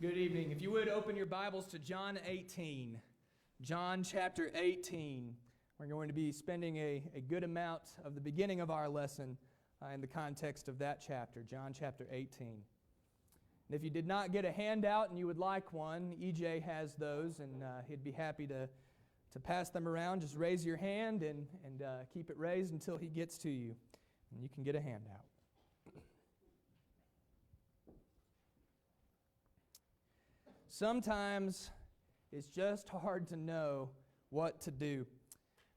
Good evening. If you would open your Bibles to John 18. John chapter 18. We're going to be spending a good amount of the beginning of our lesson in the context of that chapter, John chapter 18. And if you did not get a handout and you would like one, EJ has those, and he'd be happy to pass them around. Just raise your hand and keep it raised until he gets to you, and you can get a handout. Sometimes it's just hard to know what to do.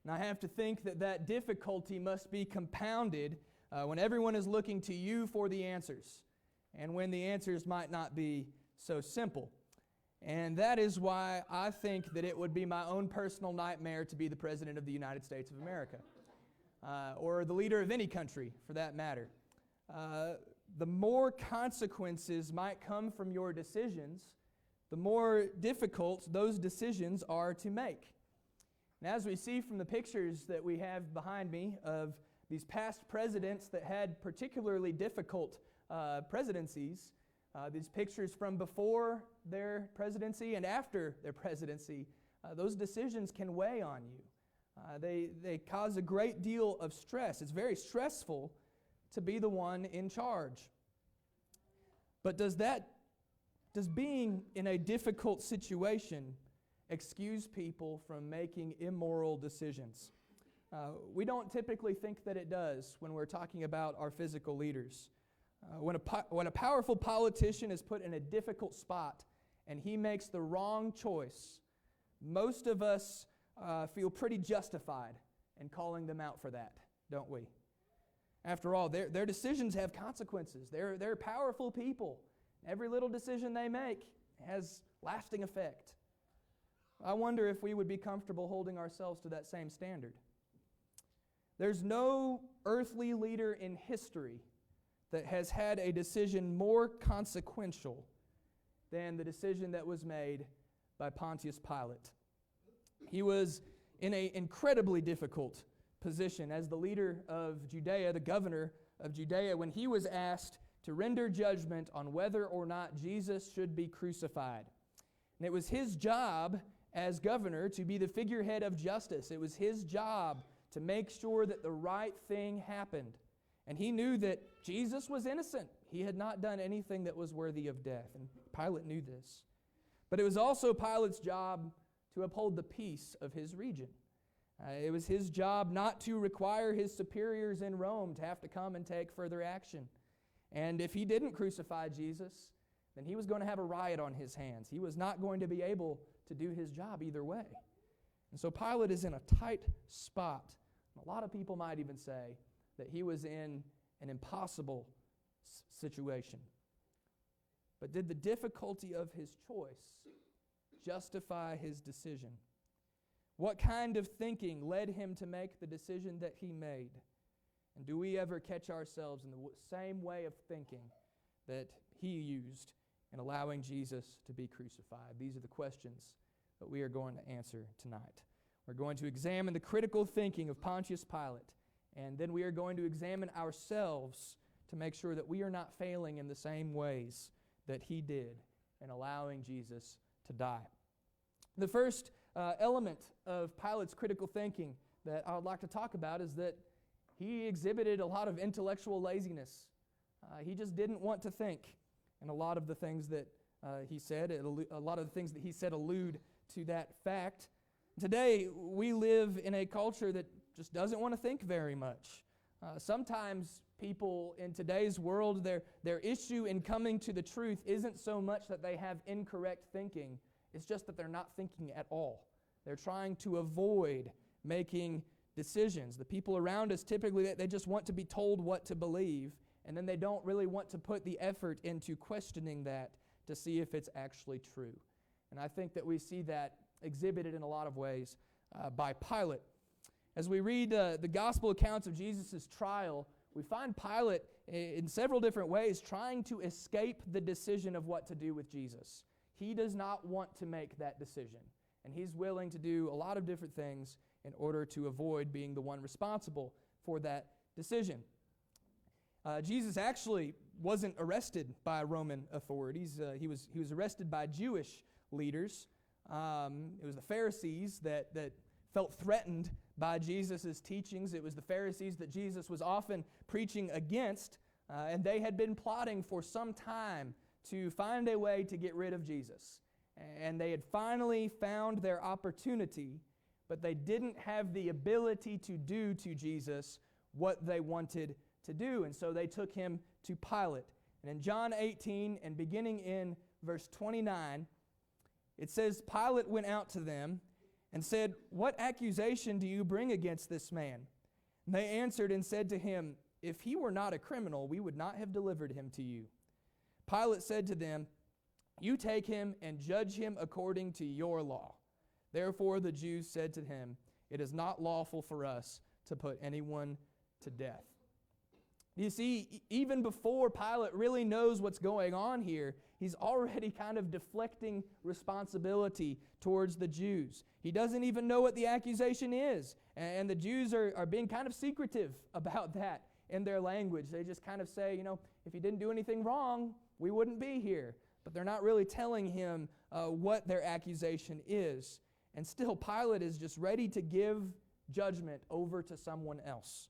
And I have to think that difficulty must be compounded when everyone is looking to you for the answers, and when the answers might not be so simple. And that is why I think that it would be my own personal nightmare to be the President of the United States of America, or the leader of any country for that matter. The more consequences might come from your decisions, the more difficult those decisions are to make. And as we see from the pictures that we have behind me of these past presidents that had particularly difficult presidencies, these pictures from before their presidency and after their presidency, those decisions can weigh on you. They cause a great deal of stress. It's very stressful to be the one in charge. But does being in a difficult situation excuse people from making immoral decisions? We don't typically think that it does when we're talking about our physical leaders. When a powerful politician is put in a difficult spot and he makes the wrong choice, most of us feel pretty justified in calling them out for that, don't we? After all, their decisions have consequences. They're powerful people. Every little decision they make has lasting effect. I wonder if we would be comfortable holding ourselves to that same standard. There's no earthly leader in history that has had a decision more consequential than the decision that was made by Pontius Pilate. He was in an incredibly difficult position as the leader of Judea, the governor of Judea, when he was asked to render judgment on whether or not Jesus should be crucified. And it was his job as governor to be the figurehead of justice. It was his job to make sure that the right thing happened. And he knew that Jesus was innocent. He had not done anything that was worthy of death. And Pilate knew this. But it was also Pilate's job to uphold the peace of his region. It was his job not to require his superiors in Rome to have to come and take further action. And if he didn't crucify Jesus, then he was going to have a riot on his hands. He was not going to be able to do his job either way. And so Pilate is in a tight spot. A lot of people might even say that he was in an impossible situation. But did the difficulty of his choice justify his decision? What kind of thinking led him to make the decision that he made? And do we ever catch ourselves in the same way of thinking that he used in allowing Jesus to be crucified? These are the questions that we are going to answer tonight. We're going to examine the critical thinking of Pontius Pilate, and then we are going to examine ourselves to make sure that we are not failing in the same ways that he did in allowing Jesus to die. The first element of Pilate's critical thinking that I would like to talk about is that he exhibited a lot of intellectual laziness. He just didn't want to think. And a lot of the things that he said, allude to that fact. Today, we live in a culture that just doesn't want to think very much. Sometimes people in today's world, their issue in coming to the truth isn't so much that they have incorrect thinking. It's just that they're not thinking at all. They're trying to avoid making decisions. The people around us, typically, they just want to be told what to believe, and then they don't really want to put the effort into questioning that to see if it's actually true. And I think that we see that exhibited in a lot of ways by Pilate. As we read the gospel accounts of Jesus' trial, we find Pilate in several different ways trying to escape the decision of what to do with Jesus. He does not want to make that decision, and he's willing to do a lot of different things in order to avoid being the one responsible for that decision. Jesus actually wasn't arrested by Roman authorities. He was arrested by Jewish leaders. It was the Pharisees that felt threatened by Jesus' teachings. It was the Pharisees that Jesus was often preaching against, and they had been plotting for some time to find a way to get rid of Jesus. And they had finally found their opportunity, but they didn't have the ability to do to Jesus what they wanted to do. And so they took him to Pilate. And in John 18, and beginning in verse 29, it says, Pilate went out to them and said, "What accusation do you bring against this man?" And they answered and said to him, "If he were not a criminal, we would not have delivered him to you." Pilate said to them, "You take him and judge him according to your law." Therefore the Jews said to him, "It is not lawful for us to put anyone to death." You see, even before Pilate really knows what's going on here, he's already kind of deflecting responsibility towards the Jews. He doesn't even know what the accusation is. And the Jews are being kind of secretive about that in their language. They just kind of say, if he didn't do anything wrong, we wouldn't be here. But they're not really telling him what their accusation is. And still, Pilate is just ready to give judgment over to someone else.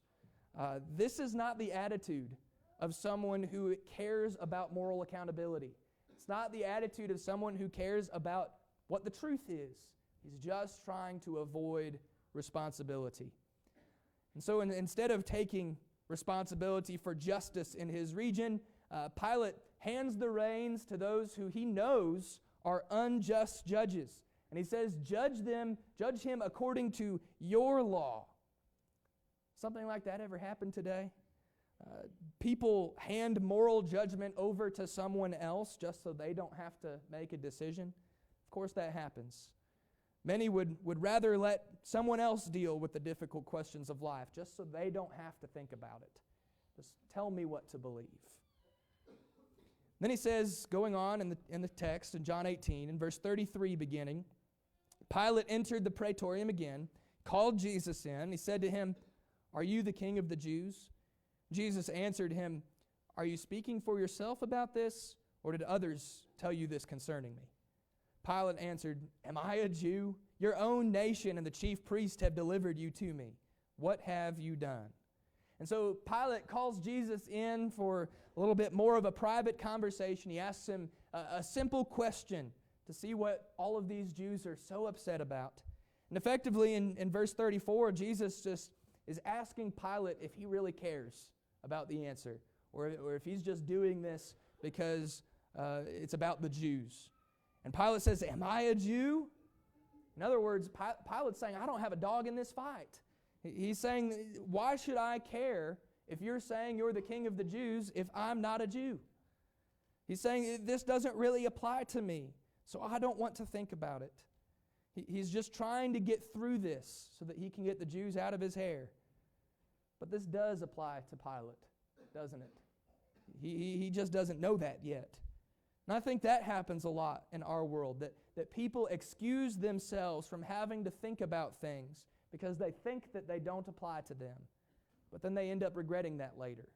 This is not the attitude of someone who cares about moral accountability. It's not the attitude of someone who cares about what the truth is. He's just trying to avoid responsibility. And so instead of taking responsibility for justice in his region, Pilate hands the reins to those who he knows are unjust judges. And he says, judge him according to your law. Something like that ever happen today? People hand moral judgment over to someone else just so they don't have to make a decision. Of course that happens. Many would rather let someone else deal with the difficult questions of life just so they don't have to think about it. Just tell me what to believe. Then he says, going on in the text in John 18, in verse 33 beginning, Pilate entered the praetorium again, called Jesus in. He said to him, "Are you the king of the Jews?" Jesus answered him, "Are you speaking for yourself about this, or did others tell you this concerning me?" Pilate answered, "Am I a Jew? Your own nation and the chief priest have delivered you to me. What have you done?" And so Pilate calls Jesus in for a little bit more of a private conversation. He asks him a simple question to see what all of these Jews are so upset about. And effectively in verse 34, Jesus just is asking Pilate if he really cares about the answer, or if he's just doing this because it's about the Jews. And Pilate says, "Am I a Jew?" In other words, Pilate's saying, I don't have a dog in this fight. He's saying, why should I care if you're saying you're the king of the Jews if I'm not a Jew? He's saying, this doesn't really apply to me, so I don't want to think about it. He's just trying to get through this so that he can get the Jews out of his hair. But this does apply to Pilate, doesn't it? He just doesn't know that yet. And I think that happens a lot in our world, that people excuse themselves from having to think about things because they think that they don't apply to them. But then they end up regretting that later.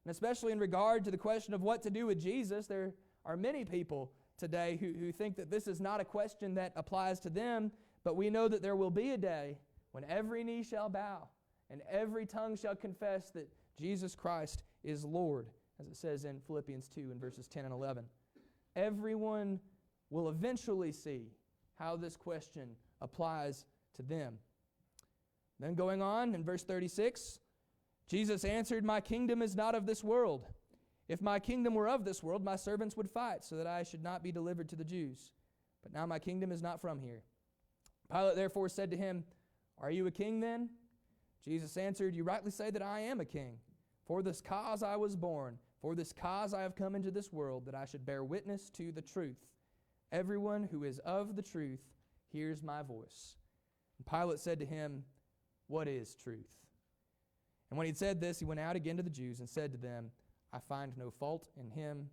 And especially in regard to the question of what to do with Jesus, there are many people today who think that this is not a question that applies to them, but we know that there will be a day when every knee shall bow and every tongue shall confess that Jesus Christ is Lord, as it says in Philippians 2 in verses 10 and 11. Everyone will eventually see how this question applies to them. Then going on in verse 36, Jesus answered, "My kingdom is not of this world. If my kingdom were of this world, my servants would fight so that I should not be delivered to the Jews. But now my kingdom is not from here." Pilate therefore said to him, "Are you a king then?" Jesus answered, "You rightly say that I am a king. For this cause I was born. For this cause I have come into this world, that I should bear witness to the truth. Everyone who is of the truth hears my voice." And Pilate said to him, "What is truth?" And when he had said this, he went out again to the Jews and said to them, "I find no fault in him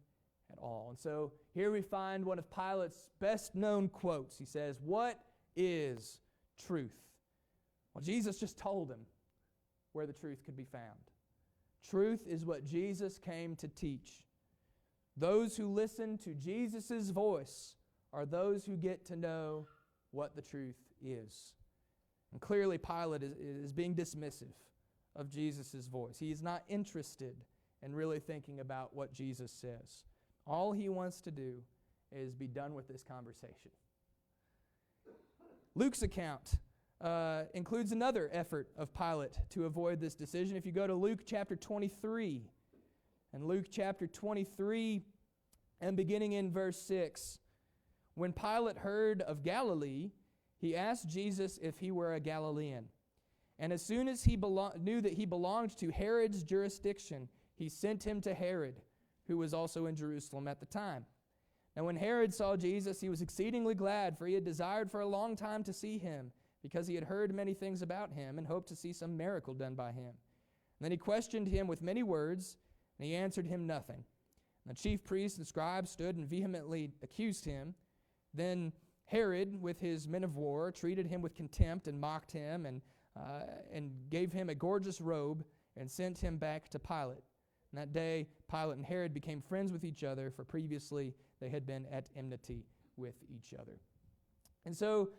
at all." And so here we find one of Pilate's best-known quotes. He says, "What is truth?" Well, Jesus just told him where the truth could be found. Truth is what Jesus came to teach. Those who listen to Jesus' voice are those who get to know what the truth is. And clearly Pilate is being dismissive of Jesus' voice. He is not interested in really thinking about what Jesus says. All he wants to do is be done with this conversation. Luke's account includes another effort of Pilate to avoid this decision. If you go to Luke chapter 23, and Luke chapter 23, and beginning in verse 6, when Pilate heard of Galilee, he asked Jesus if he were a Galilean. And as soon as he knew that he belonged to Herod's jurisdiction, he sent him to Herod, who was also in Jerusalem at the time. And when Herod saw Jesus, he was exceedingly glad, for he had desired for a long time to see him, because he had heard many things about him and hoped to see some miracle done by him. And then he questioned him with many words, and he answered him nothing. And the chief priests and scribes stood and vehemently accused him. Then Herod, with his men of war, treated him with contempt and mocked him and gave him a gorgeous robe and sent him back to Pilate. And that day, Pilate and Herod became friends with each other, for previously they had been at enmity with each other. And so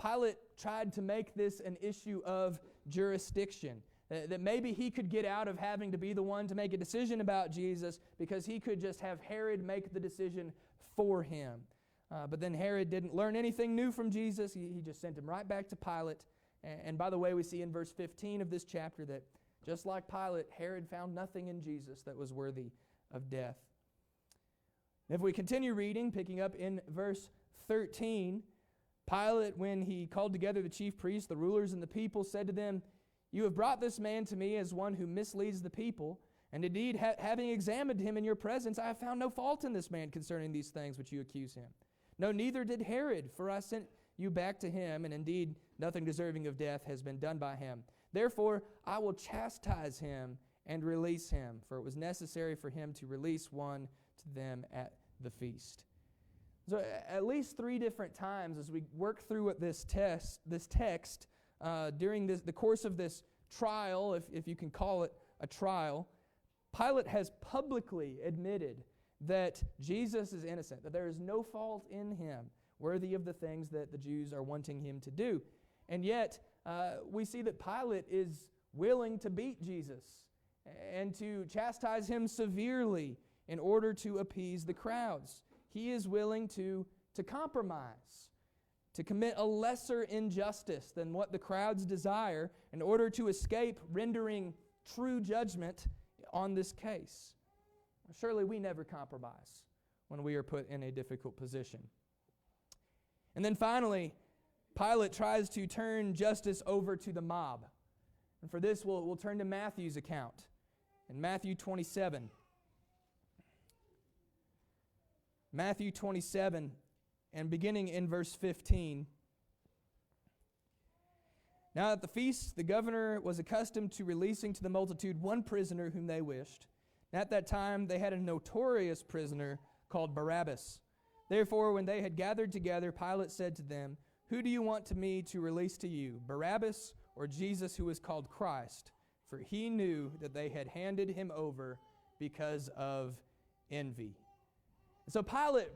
Pilate tried to make this an issue of jurisdiction, that maybe he could get out of having to be the one to make a decision about Jesus because he could just have Herod make the decision for him. But then Herod didn't learn anything new from Jesus. He just sent him right back to Pilate. And by the way, we see in verse 15 of this chapter that just like Pilate, Herod found nothing in Jesus that was worthy of death. If we continue reading, picking up in verse 13, Pilate, when he called together the chief priests, the rulers, and the people, said to them, "You have brought this man to me as one who misleads the people. And indeed, having examined him in your presence, I have found no fault in this man concerning these things which you accuse him. No, neither did Herod, for I sent you back to him, and indeed nothing deserving of death has been done by him. Therefore, I will chastise him and release him, for it was necessary for him to release one to them at the feast." So at least 3 different times as we work through this text during the course of this trial, if you can call it a trial, Pilate has publicly admitted that Jesus is innocent, that there is no fault in him worthy of the things that the Jews are wanting him to do. And yet, we see that Pilate is willing to beat Jesus and to chastise him severely in order to appease the crowds. He is willing to compromise, to commit a lesser injustice than what the crowds desire in order to escape rendering true judgment on this case. Surely we never compromise when we are put in a difficult position. And then finally, Pilate tries to turn justice over to the mob. And for this, we'll turn to Matthew's account in Matthew 27. Matthew 27, and beginning in verse 15. Now at the feast, the governor was accustomed to releasing to the multitude one prisoner whom they wished. And at that time, they had a notorious prisoner called Barabbas. Therefore, when they had gathered together, Pilate said to them, "Who do you want me to release to you, Barabbas or Jesus who is called Christ?" For he knew that they had handed him over because of envy. So Pilate,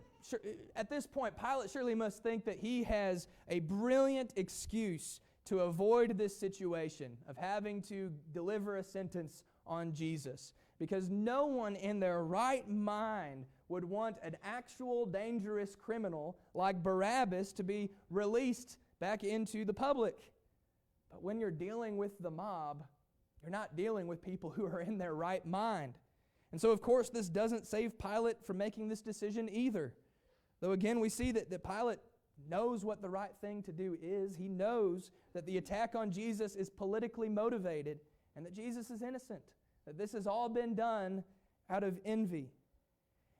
at this point, Pilate surely must think that he has a brilliant excuse to avoid this situation of having to deliver a sentence on Jesus. Because no one in their right mind would want an actual dangerous criminal like Barabbas to be released back into the public. But when you're dealing with the mob, you're not dealing with people who are in their right mind. And so, of course, this doesn't save Pilate from making this decision either. Though, again, we see that Pilate knows what the right thing to do is. He knows that the attack on Jesus is politically motivated and that Jesus is innocent, that this has all been done out of envy.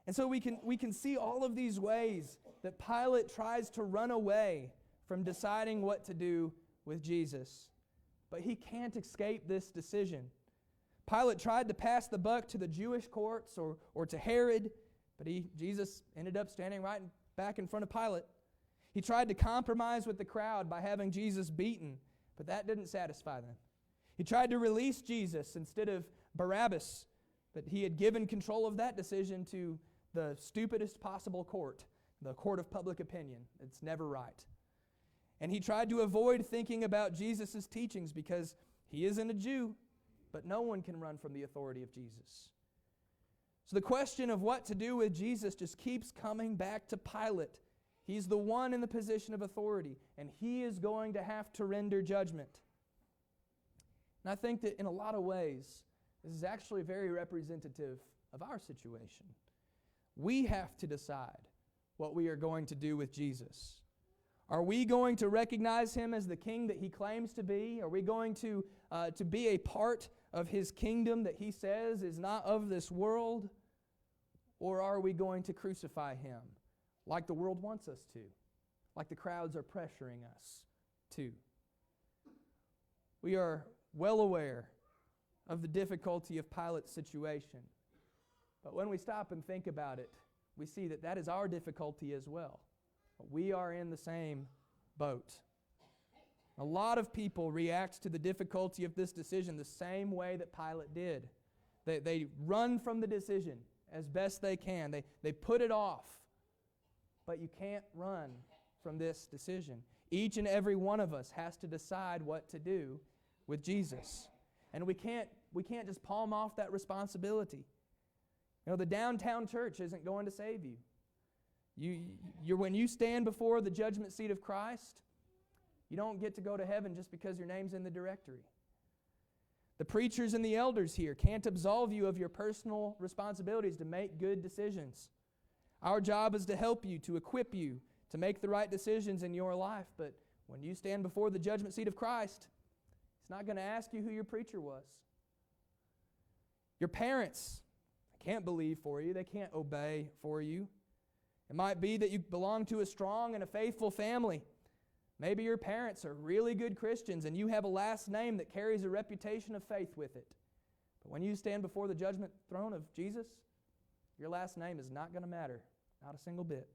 And so we can see all of these ways that Pilate tries to run away from deciding what to do with Jesus. But he can't escape this decision. Pilate tried to pass the buck to the Jewish courts or to Herod, but Jesus ended up standing right back in front of Pilate. He tried to compromise with the crowd by having Jesus beaten, but that didn't satisfy them. He tried to release Jesus instead of Barabbas, but he had given control of that decision to the stupidest possible court, the court of public opinion. It's never right. And he tried to avoid thinking about Jesus' teachings because he isn't a Jew, but no one can run from the authority of Jesus. So the question of what to do with Jesus just keeps coming back to Pilate. He's the one in the position of authority, and he is going to have to render judgment. And I think that in a lot of ways, this is actually very representative of our situation. We have to decide what we are going to do with Jesus. Are we going to recognize him as the king that he claims to be? Are we going to be a part of his kingdom that he says is not of this world? Or are we going to crucify him like the world wants us to, like the crowds are pressuring us to? We are well aware of the difficulty of Pilate's situation. But when we stop and think about it, we see that that is our difficulty as well. We are in the same boat. A lot of people react to the difficulty of this decision the same way that Pilate did. They run from the decision as best they can. They put it off. But you can't run from this decision. Each and every one of us has to decide what to do with Jesus. And we can't just palm off that responsibility. You know, the downtown church isn't going to save you. When you stand before the judgment seat of Christ, you don't get to go to heaven just because your name's in the directory. The preachers and the elders here can't absolve you of your personal responsibilities to make good decisions. Our job is to help you, to equip you, to make the right decisions in your life. But when you stand before the judgment seat of Christ, He's not going to ask you who your preacher was. Your parents can't believe for you. They can't obey for you. It might be that you belong to a strong and a faithful family. Maybe your parents are really good Christians and you have a last name that carries a reputation of faith with it. But when you stand before the judgment throne of Jesus, your last name is not going to matter, not a single bit.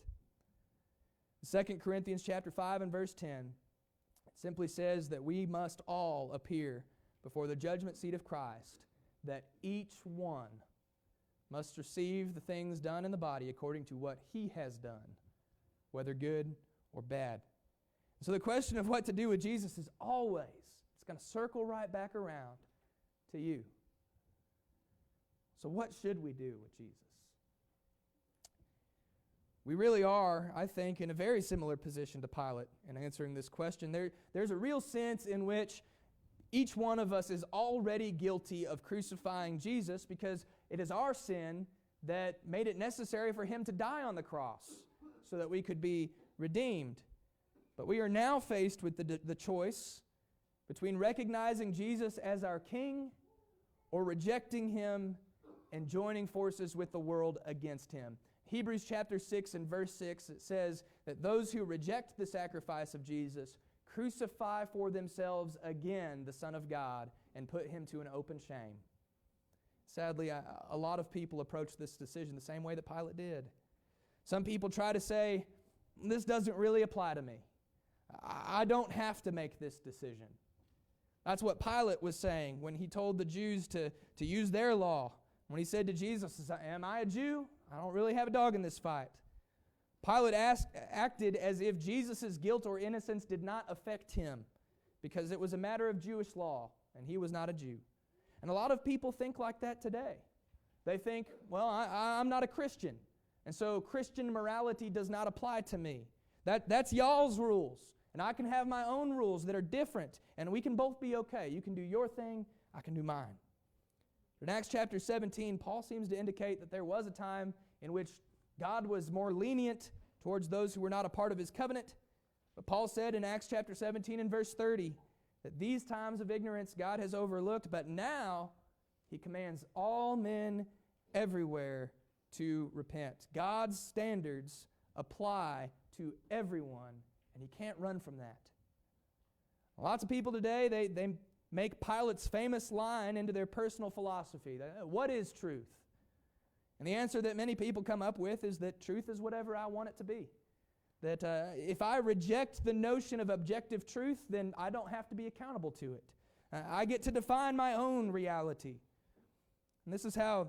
2 Corinthians chapter 5 and verse 10, it simply says that we must all appear before the judgment seat of Christ, that each one must receive the things done in the body according to what he has done, whether good or bad. So the question of what to do with Jesus is always, it's going to circle right back around to you. So what should we do with Jesus? We really are, I think, in a very similar position to Pilate in answering this question. There's a real sense in which each one of us is already guilty of crucifying Jesus because it is our sin that made it necessary for him to die on the cross so that we could be redeemed. But we are now faced with the choice between recognizing Jesus as our King or rejecting him and joining forces with the world against him. Hebrews chapter 6 and verse 6, it says that those who reject the sacrifice of Jesus crucify for themselves again the Son of God and put him to an open shame. Sadly, a lot of people approach this decision the same way that Pilate did. Some people try to say, this doesn't really apply to me. I don't have to make this decision. That's what Pilate was saying when he told the Jews to use their law. When he said to Jesus, am I a Jew? I don't really have a dog in this fight. Pilate acted as if Jesus' guilt or innocence did not affect him because it was a matter of Jewish law and he was not a Jew. And a lot of people think like that today. They think, well, I'm not a Christian, and so Christian morality does not apply to me. That's y'all's rules, and I can have my own rules that are different, and we can both be okay. You can do your thing, I can do mine. In Acts chapter 17, Paul seems to indicate that there was a time in which God was more lenient towards those who were not a part of his covenant. But Paul said in Acts chapter 17 and verse 30 that these times of ignorance God has overlooked, but now he commands all men everywhere to repent. God's standards apply to everyone, and he can't run from that. Lots of people today, they make Pilate's famous line into their personal philosophy. What is truth? And the answer that many people come up with is that truth is whatever I want it to be. That if I reject the notion of objective truth, then I don't have to be accountable to it. I get to define my own reality. And this is how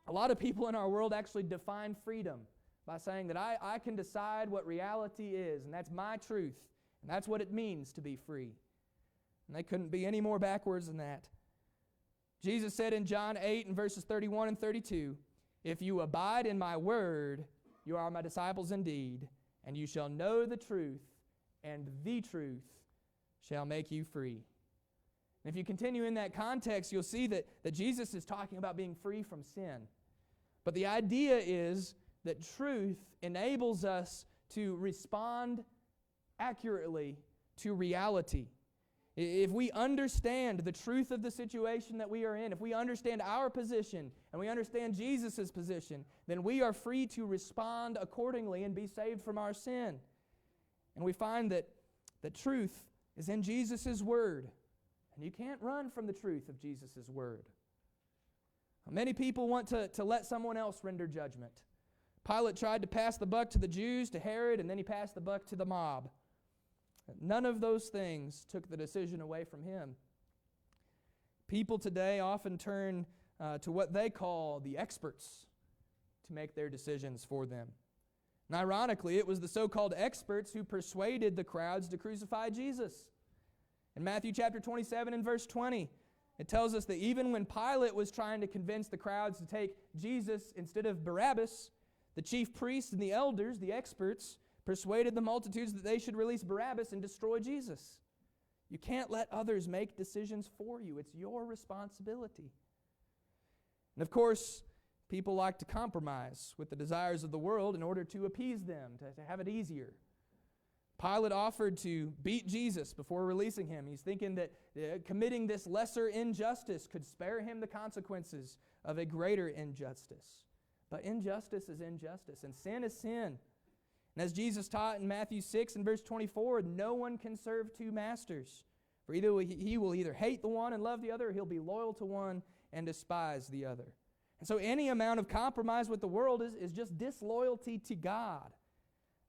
a lot of people in our world actually define freedom, by saying that I can decide what reality is, and that's my truth, and that's what it means to be free. And they couldn't be any more backwards than that. Jesus said in John 8 and verses 31 and 32, "If you abide in my word, you are my disciples indeed, and you shall know the truth, and the truth shall make you free." And if you continue in that context, you'll see that Jesus is talking about being free from sin. But the idea is that truth enables us to respond accurately to reality. If we understand the truth of the situation that we are in, if we understand our position and we understand Jesus' position, then we are free to respond accordingly and be saved from our sin. And we find that the truth is in Jesus' Word. And you can't run from the truth of Jesus' Word. Many people want to let someone else render judgment. Pilate tried to pass the buck to the Jews, to Herod, and then he passed the buck to the mob. None of those things took the decision away from him. People today often turn to what they call the experts to make their decisions for them. And ironically, it was the so-called experts who persuaded the crowds to crucify Jesus. In Matthew chapter 27 and verse 20, it tells us that even when Pilate was trying to convince the crowds to take Jesus instead of Barabbas, the chief priests and the elders, the experts, persuaded the multitudes that they should release Barabbas and destroy Jesus. You can't let others make decisions for you. It's your responsibility. And of course, people like to compromise with the desires of the world in order to appease them, to have it easier. Pilate offered to beat Jesus before releasing him. He's thinking that committing this lesser injustice could spare him the consequences of a greater injustice. But injustice is injustice, and sin is sin. And as Jesus taught in Matthew 6 and verse 24, no one can serve two masters. For either he will either hate the one and love the other, or he'll be loyal to one and despise the other. And so any amount of compromise with the world is just disloyalty to God.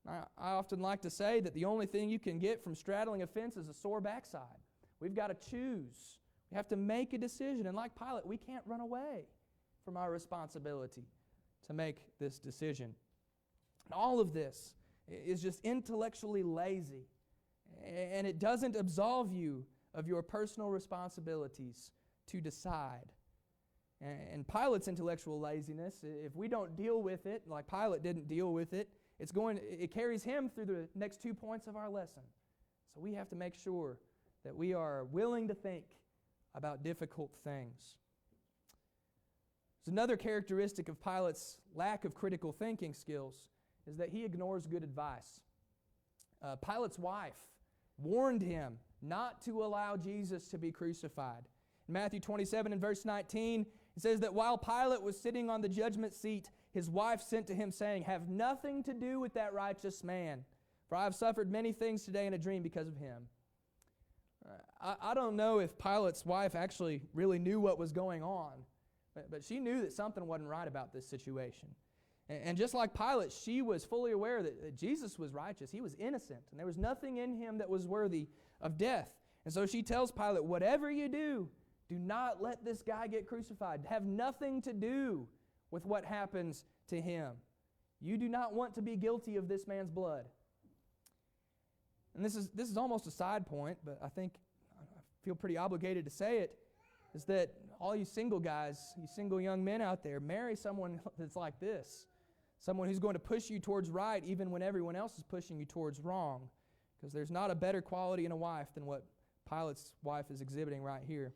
I often like to say that the only thing you can get from straddling a fence is a sore backside. We've got to choose. We have to make a decision. And like Pilate, we can't run away from our responsibility to make this decision. And all of this is just intellectually lazy, and it doesn't absolve you of your personal responsibilities to decide. And Pilate's intellectual laziness, if we don't deal with it, like Pilate didn't deal with it, it carries him through the next 2 points of our lesson. So we have to make sure that we are willing to think about difficult things. There's another characteristic of Pilate's lack of critical thinking skills, is that he ignores good advice. Pilate's wife warned him not to allow Jesus to be crucified. In Matthew 27 and verse 19, it says that while Pilate was sitting on the judgment seat, his wife sent to him saying, "Have nothing to do with that righteous man, for I have suffered many things today in a dream because of him." I don't know if Pilate's wife actually really knew what was going on, but she knew that something wasn't right about this situation. And just like Pilate, she was fully aware that Jesus was righteous. He was innocent, and there was nothing in him that was worthy of death. And so she tells Pilate, "Whatever you do, do not let this guy get crucified. Have nothing to do with what happens to him. You do not want to be guilty of this man's blood." And this is almost a side point, but I think I feel pretty obligated to say it, is that all you single guys, you single young men out there, marry someone that's like this. Someone who's going to push you towards right even when everyone else is pushing you towards wrong. Because there's not a better quality in a wife than what Pilate's wife is exhibiting right here.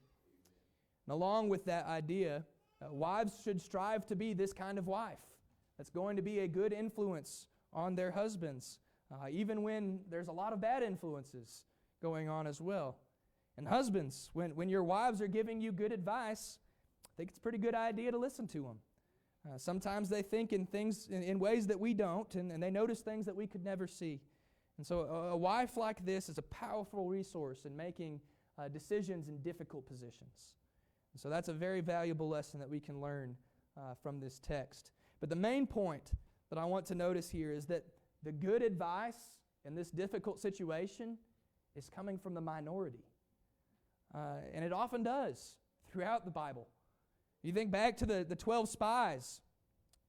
And along with that idea, wives should strive to be this kind of wife that's going to be a good influence on their husbands, even when there's a lot of bad influences going on as well. And husbands, when your wives are giving you good advice, I think it's a pretty good idea to listen to them. Sometimes they think in ways that we don't, and they notice things that we could never see. And so a wife like this is a powerful resource in making decisions in difficult positions. And so that's a very valuable lesson that we can learn from this text. But the main point that I want to notice here is that the good advice in this difficult situation is coming from the minority. And it often does throughout the Bible. You think back to the 12 spies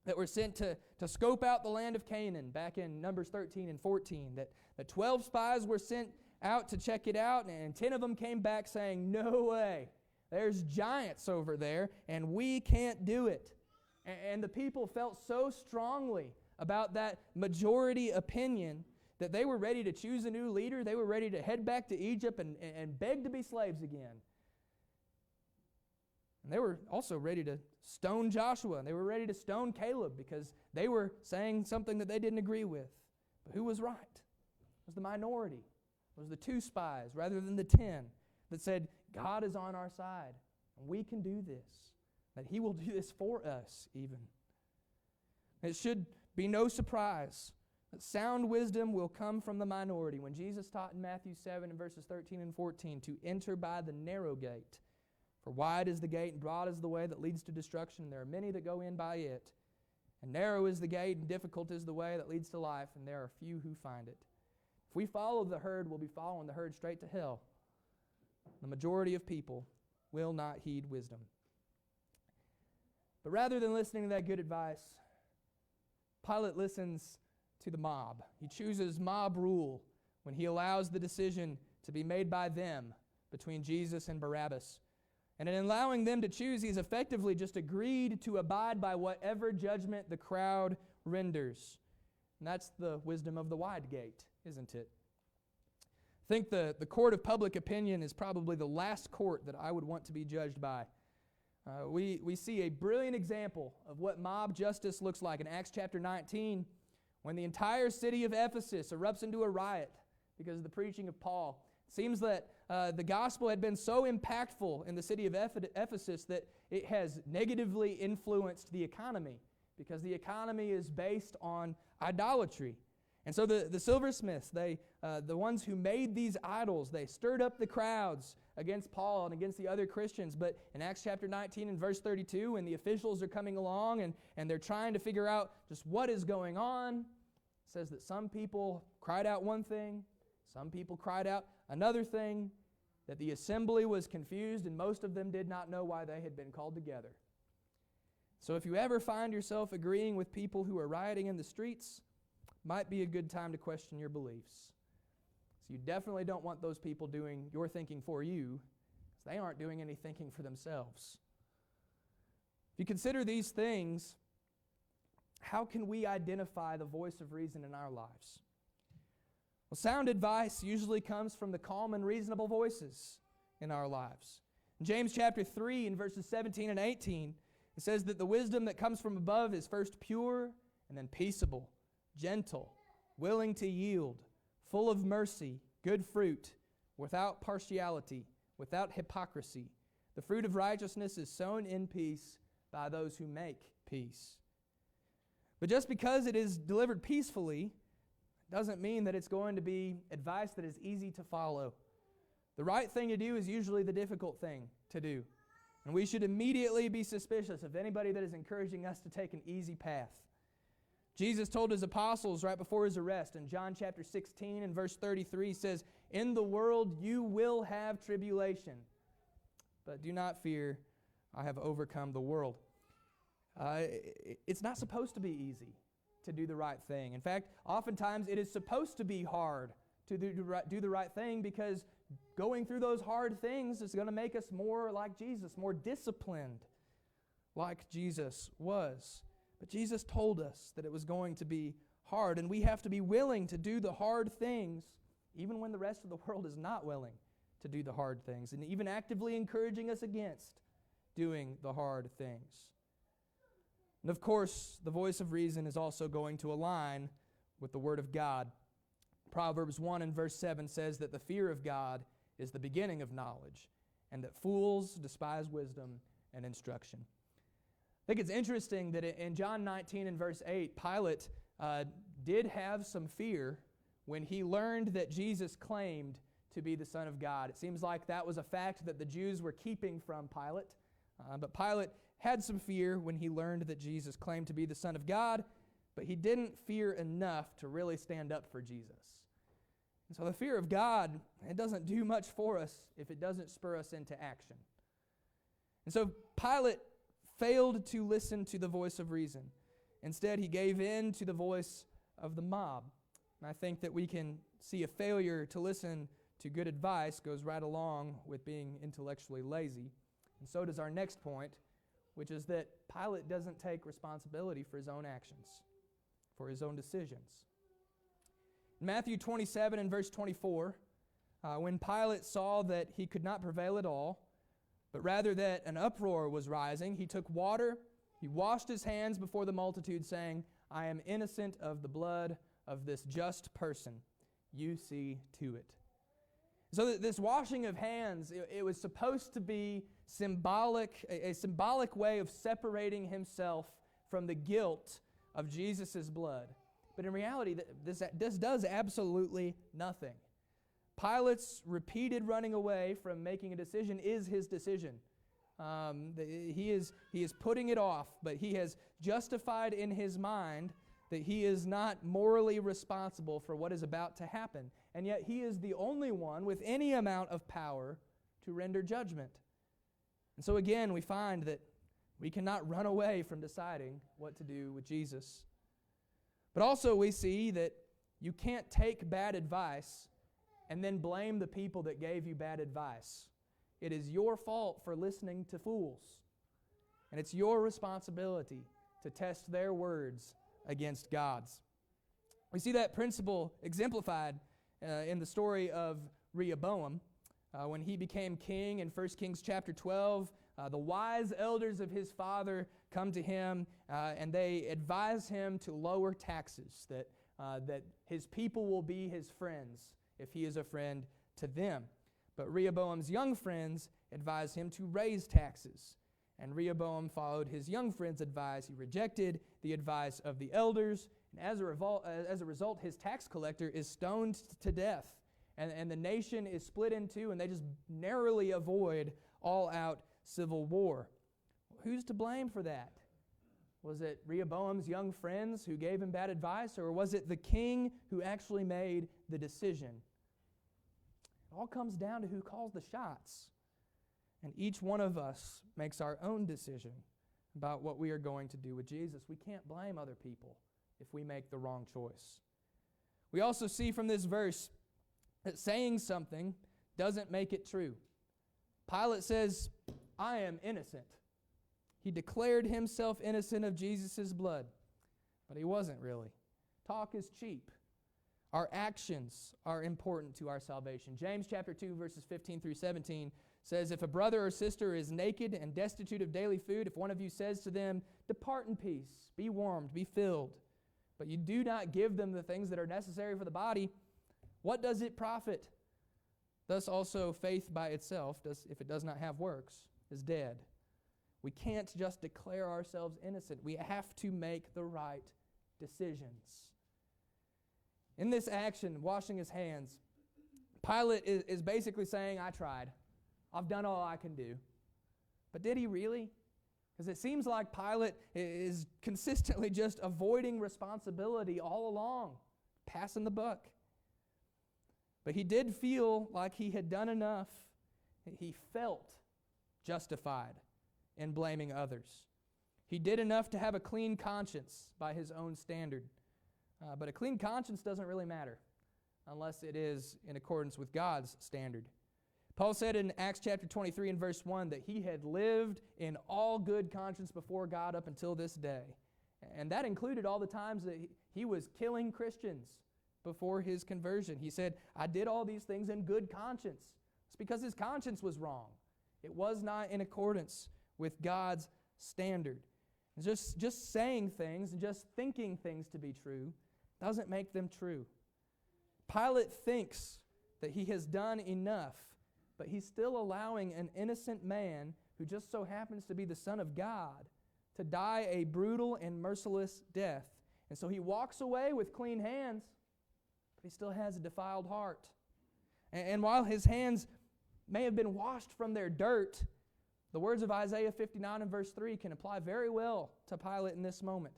that were sent to scope out the land of Canaan back in Numbers 13 and 14. That the 12 spies were sent out to check it out, and 10 of them came back saying, "No way. There's giants over there, and we can't do it." And the people felt so strongly about that majority opinion that they were ready to choose a new leader. They were ready to head back to Egypt and beg to be slaves again. And they were also ready to stone Joshua. They were ready to stone Caleb because they were saying something that they didn't agree with. But who was right? It was the minority. It was the 2 spies rather than the 10 that said, God is on our side, and we can do this, that He will do this for us even. It should be no surprise that sound wisdom will come from the minority. When Jesus taught in Matthew 7 and verses 13 and 14 to enter by the narrow gate, for wide is the gate and broad is the way that leads to destruction, and there are many that go in by it. And narrow is the gate and difficult is the way that leads to life, and there are few who find it. If we follow the herd, we'll be following the herd straight to hell. The majority of people will not heed wisdom. But rather than listening to that good advice, Pilate listens to the mob. He chooses mob rule when he allows the decision to be made by them between Jesus and Barabbas. And in allowing them to choose, he's effectively just agreed to abide by whatever judgment the crowd renders. And that's the wisdom of the wide gate, isn't it? I think the court of public opinion is probably the last court that I would want to be judged by. We see a brilliant example of what mob justice looks like in Acts chapter 19, when the entire city of Ephesus erupts into a riot because of the preaching of Paul. It seems that the gospel had been so impactful in the city of Ephesus that it has negatively influenced the economy, because the economy is based on idolatry. And so the silversmiths, the ones who made these idols, they stirred up the crowds against Paul and against the other Christians. But in Acts chapter 19 and verse 32, when the officials are coming along and they're trying to figure out just what is going on, it says that some people cried out one thing, some people cried out another thing, that the assembly was confused, and most of them did not know why they had been called together. So if you ever find yourself agreeing with people who are rioting in the streets, might be a good time to question your beliefs. So you definitely don't want those people doing your thinking for you, because they aren't doing any thinking for themselves. If you consider these things, how can we identify the voice of reason in our lives? Well, sound advice usually comes from the calm and reasonable voices in our lives. In James chapter 3 in verses 17 and 18, it says that the wisdom that comes from above is first pure and then peaceable, gentle, willing to yield, full of mercy, good fruit, without partiality, without hypocrisy. The fruit of righteousness is sown in peace by those who make peace. But just because it is delivered peacefully doesn't mean that it's going to be advice that is easy to follow. The right thing to do is usually the difficult thing to do. And we should immediately be suspicious of anybody that is encouraging us to take an easy path. Jesus told His apostles right before His arrest in John chapter 16 and verse 33 says, "In the world you will have tribulation, but do not fear, I have overcome the world." It's not supposed to be easy to do the right thing. In fact, oftentimes it is supposed to be hard to do the right thing, because going through those hard things is going to make us more like Jesus, more disciplined like Jesus was. But Jesus told us that it was going to be hard, and we have to be willing to do the hard things even when the rest of the world is not willing to do the hard things, and even actively encouraging us against doing the hard things. And of course, the voice of reason is also going to align with the Word of God. Proverbs 1 and verse 7 says that the fear of God is the beginning of knowledge, and that fools despise wisdom and instruction. I think it's interesting that in John 19 and verse 8, Pilate did have some fear when he learned that Jesus claimed to be the Son of God. It seems like that was a fact that the Jews were keeping from Pilate. But Pilate had some fear when he learned that Jesus claimed to be the Son of God, but he didn't fear enough to really stand up for Jesus. And so the fear of God, it doesn't do much for us if it doesn't spur us into action. And so Pilate failed to listen to the voice of reason. Instead, he gave in to the voice of the mob. And I think that we can see a failure to listen to good advice goes right along with being intellectually lazy. And so does our next point, which is that Pilate doesn't take responsibility for his own actions, for his own decisions. In Matthew 27 and verse 24, when Pilate saw that he could not prevail at all, but rather that an uproar was rising, he took water, he washed his hands before the multitude, saying, I am innocent of the blood of this just person. You see to it. So this washing of hands, it was supposed to be symbolic, a symbolic way of separating himself from the guilt of Jesus' blood. But in reality, this does absolutely nothing. Pilate's repeated running away from making a decision is his decision. He is putting it off, but he has justified in his mind that he is not morally responsible for what is about to happen. And yet he is the only one with any amount of power to render judgment. And so again, we find that we cannot run away from deciding what to do with Jesus. But also we see that you can't take bad advice and then blame the people that gave you bad advice. It is your fault for listening to fools. And it's your responsibility to test their words against God's. We see that principle exemplified in the story of Rehoboam. When he became king in 1 Kings chapter 12, the wise elders of his father come to him and they advise him to lower taxes, that his people will be his friends if he is a friend to them. But Rehoboam's young friends advised him to raise taxes. And Rehoboam followed his young friend's advice. He rejected the advice of the elders. And as a result, his tax collector is stoned to death. And the nation is split in two, and they just narrowly avoid all-out civil war. Who's to blame for that? Was it Rehoboam's young friends who gave him bad advice, or was it the king who actually made the decision? It all comes down to who calls the shots. And each one of us makes our own decision about what we are going to do with Jesus. We can't blame other people if we make the wrong choice. We also see from this verse that saying something doesn't make it true. Pilate says, I am innocent. He declared himself innocent of Jesus' blood, but he wasn't really. Talk is cheap. Our actions are important to our salvation. James chapter 2, verses 15 through 17 says, if a brother or sister is naked and destitute of daily food, if one of you says to them, depart in peace, be warmed, be filled, but you do not give them the things that are necessary for the body, what does it profit? Thus also faith by itself, if it does not have works, is dead. We can't just declare ourselves innocent. We have to make the right decisions. In this action, washing his hands, Pilate is basically saying, I tried. I've done all I can do. But did he really? Because it seems like Pilate is consistently just avoiding responsibility all along, passing the buck. But he did feel like he had done enough. He felt justified in blaming others. He did enough to have a clean conscience by his own standard. But a clean conscience doesn't really matter unless it is in accordance with God's standard. Paul said in Acts chapter 23 and verse 1 that he had lived in all good conscience before God up until this day. And that included all the times that he was killing Christians before his conversion. He said, I did all these things in good conscience. It's because his conscience was wrong. It was not in accordance with God's standard. And just saying things and just thinking things to be true doesn't make them true. Pilate thinks that he has done enough, but he's still allowing an innocent man who just so happens to be the Son of God to die a brutal and merciless death. And so he walks away with clean hands, but he still has a defiled heart. And while his hands may have been washed from their dirt, the words of Isaiah 59 and verse 3 can apply very well to Pilate in this moment.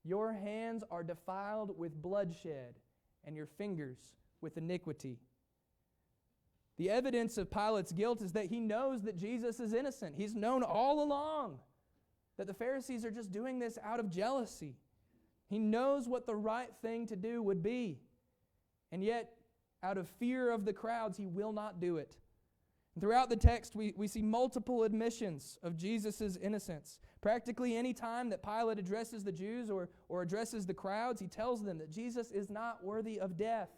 Your hands are defiled with bloodshed, and your fingers with iniquity. The evidence of Pilate's guilt is that he knows that Jesus is innocent. He's known all along that the Pharisees are just doing this out of jealousy. He knows what the right thing to do would be. And yet, out of fear of the crowds, he will not do it. And throughout the text, we see multiple admissions of Jesus' innocence. Practically any time that Pilate addresses the Jews or addresses the crowds, he tells them that Jesus is not worthy of death.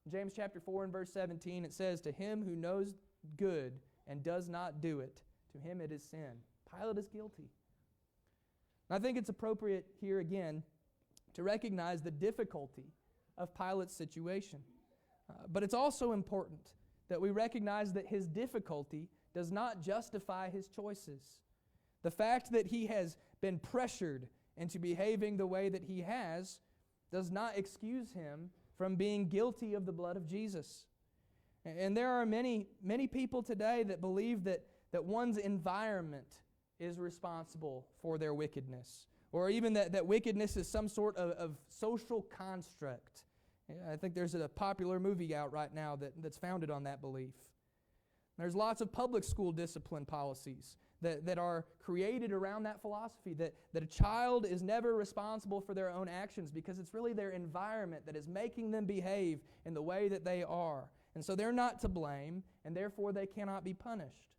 In James chapter 4 and verse 17, it says, "To him who knows good and does not do it, to him it is sin." Pilate is guilty. And I think it's appropriate here again to recognize the difficulty of Pilate's situation. But it's also important that we recognize that his difficulty does not justify his choices. The fact that he has been pressured into behaving the way that he has does not excuse him from being guilty of the blood of Jesus. And there are many people today that believe that one's environment is responsible for their wickedness, or even that wickedness is some sort of social construct. I think there's a popular movie out right now that's founded on that belief. There's lots of public school discipline policies that are created around that philosophy, that a child is never responsible for their own actions because it's really their environment that is making them behave in the way that they are. And so they're not to blame, and therefore they cannot be punished.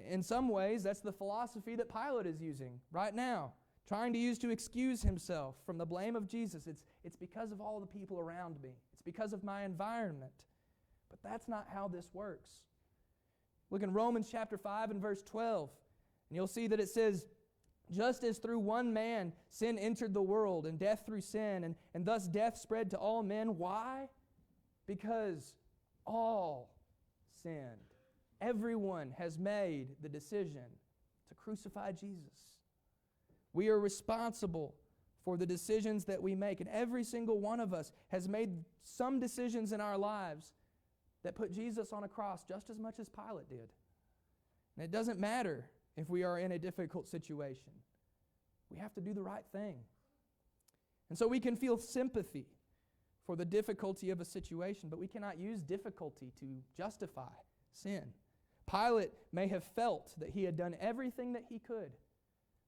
In some ways, that's the philosophy that Pilate is using right now, trying to use to excuse himself from the blame of Jesus. It's because of all the people around me. It's because of my environment. But that's not how this works. Look in Romans chapter 5 and verse 12, and you'll see that it says, "Just as through one man sin entered the world, and death through sin, and thus death spread to all men." Why? Because all sinned. Everyone has made the decision to crucify Jesus. We are responsible for the decisions that we make, and every single one of us has made some decisions in our lives that put Jesus on a cross just as much as Pilate did. And it doesn't matter if we are in a difficult situation. We have to do the right thing. And so we can feel sympathy for the difficulty of a situation, but we cannot use difficulty to justify sin. Pilate may have felt that he had done everything that he could,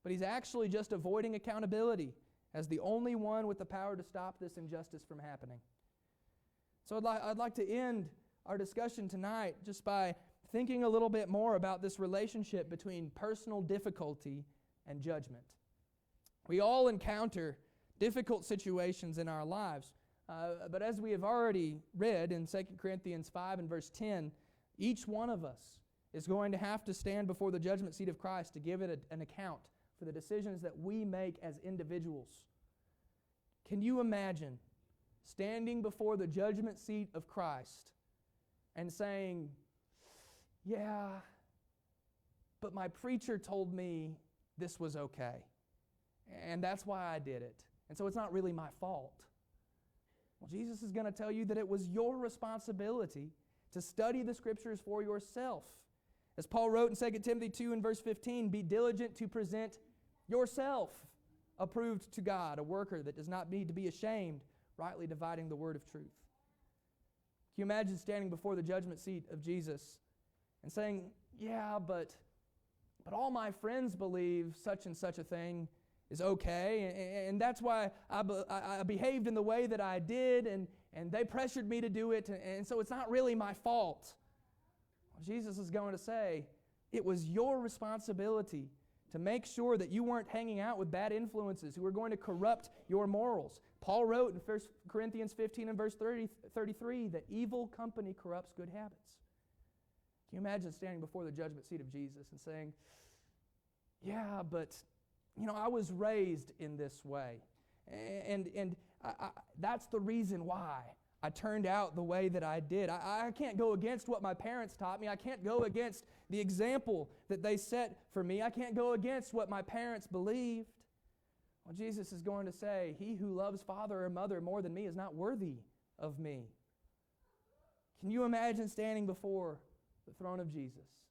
but he's actually just avoiding accountability as the only one with the power to stop this injustice from happening. So I'd like to end our discussion tonight just by thinking a little bit more about this relationship between personal difficulty and judgment. We all encounter difficult situations in our lives, but as we have already read in 2 Corinthians 5 and verse 10, each one of us is going to have to stand before the judgment seat of Christ to give it an account for the decisions that we make as individuals. Can you imagine standing before the judgment seat of Christ and saying, "Yeah, but my preacher told me this was okay, and that's why I did it, and so it's not really my fault"? Well, Jesus is going to tell you that it was your responsibility to study the Scriptures for yourself. As Paul wrote in 2 Timothy 2 and verse 15, "Be diligent to present yourself approved to God, a worker that does not need to be ashamed, rightly dividing the word of truth." Can you imagine standing before the judgment seat of Jesus and saying, "Yeah, but all my friends believe such and such a thing is okay, and that's why I behaved in the way that I did, and they pressured me to do it, and so it's not really my fault"? Well, Jesus is going to say, it was your responsibility to make sure that you weren't hanging out with bad influences who were going to corrupt your morals. Paul wrote in 1 Corinthians 15 and verse 33 that evil company corrupts good habits. Can you imagine standing before the judgment seat of Jesus and saying, "Yeah, but I was raised in this way, and that's the reason why I turned out the way that I did. I can't go against what my parents taught me. I can't go against the example that they set for me. I can't go against what my parents believed." Well, Jesus is going to say, "He who loves father or mother more than me is not worthy of me." Can you imagine standing before the throne of Jesus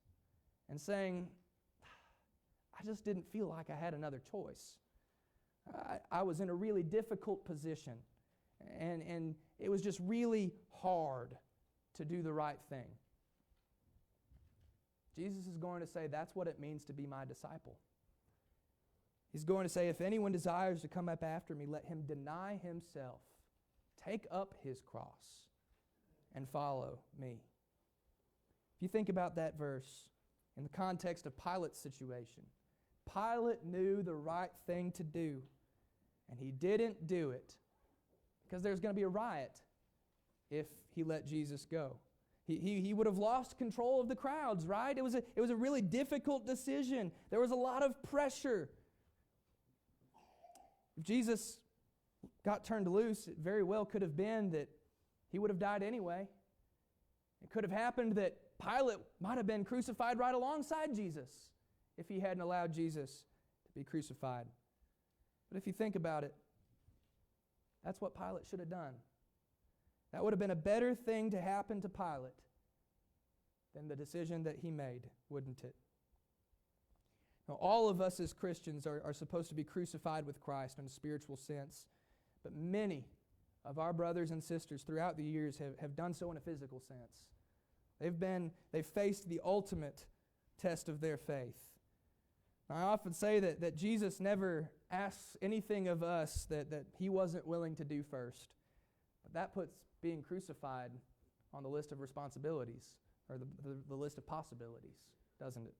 and saying, "I just didn't feel like I had another choice. I was in a really difficult position, and it was just really hard to do the right thing"? Jesus is going to say, that's what it means to be my disciple. He's going to say, if anyone desires to come up after me, let him deny himself, take up his cross, and follow me. If you think about that verse in the context of Pilate's situation, Pilate knew the right thing to do, and he didn't do it because there's going to be a riot if he let Jesus go. He would have lost control of the crowds, right? It was a really difficult decision. There was a lot of pressure. If Jesus got turned loose, it very well could have been that he would have died anyway. It could have happened that Pilate might have been crucified right alongside Jesus if he hadn't allowed Jesus to be crucified. But if you think about it, that's what Pilate should have done. That would have been a better thing to happen to Pilate than the decision that he made, wouldn't it? Now, all of us as Christians are supposed to be crucified with Christ in a spiritual sense, but many of our brothers and sisters throughout the years have done so in a physical sense. They've faced the ultimate test of their faith. Now, I often say that Jesus never asks anything of us that he wasn't willing to do first. But that puts being crucified on the list of responsibilities, or the list of possibilities, doesn't it?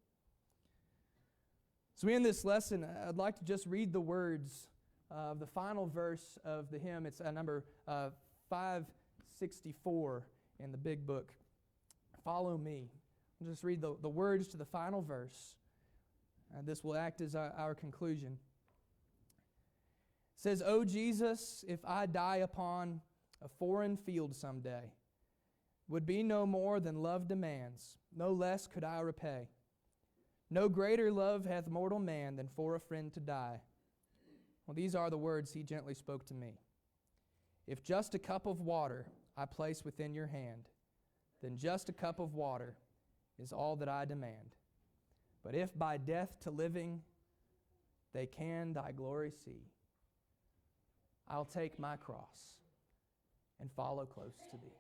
So in this lesson, I'd like to just read the words of the final verse of the hymn. It's number 564 in the big book. Follow me. I'll just read the words to the final verse. This will act as our conclusion. It says, O Jesus, if I die upon a foreign field someday, would be no more than love demands, no less could I repay. No greater love hath mortal man than for a friend to die. Well, these are the words he gently spoke to me. If just a cup of water I place within your hand, then just a cup of water is all that I demand. But if by death to living they can thy glory see, I'll take my cross and follow close to thee.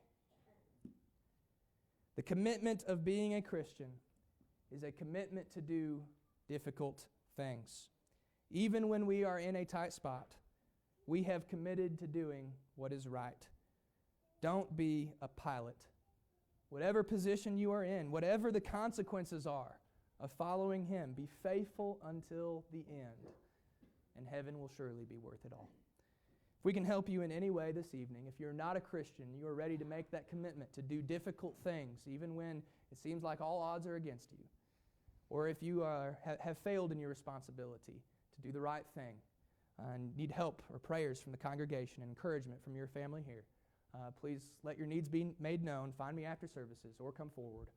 The commitment of being a Christian is a commitment to do difficult things. Even when we are in a tight spot, we have committed to doing what is right. Don't be a Pilate. Whatever position you are in, whatever the consequences are of following him, be faithful until the end, and heaven will surely be worth it all. If we can help you in any way this evening, if you're not a Christian, you are ready to make that commitment to do difficult things, even when it seems like all odds are against you, or if you have failed in your responsibility to do the right thing and need help or prayers from the congregation and encouragement from your family here, please let your needs be made known. Find me after services or come forward.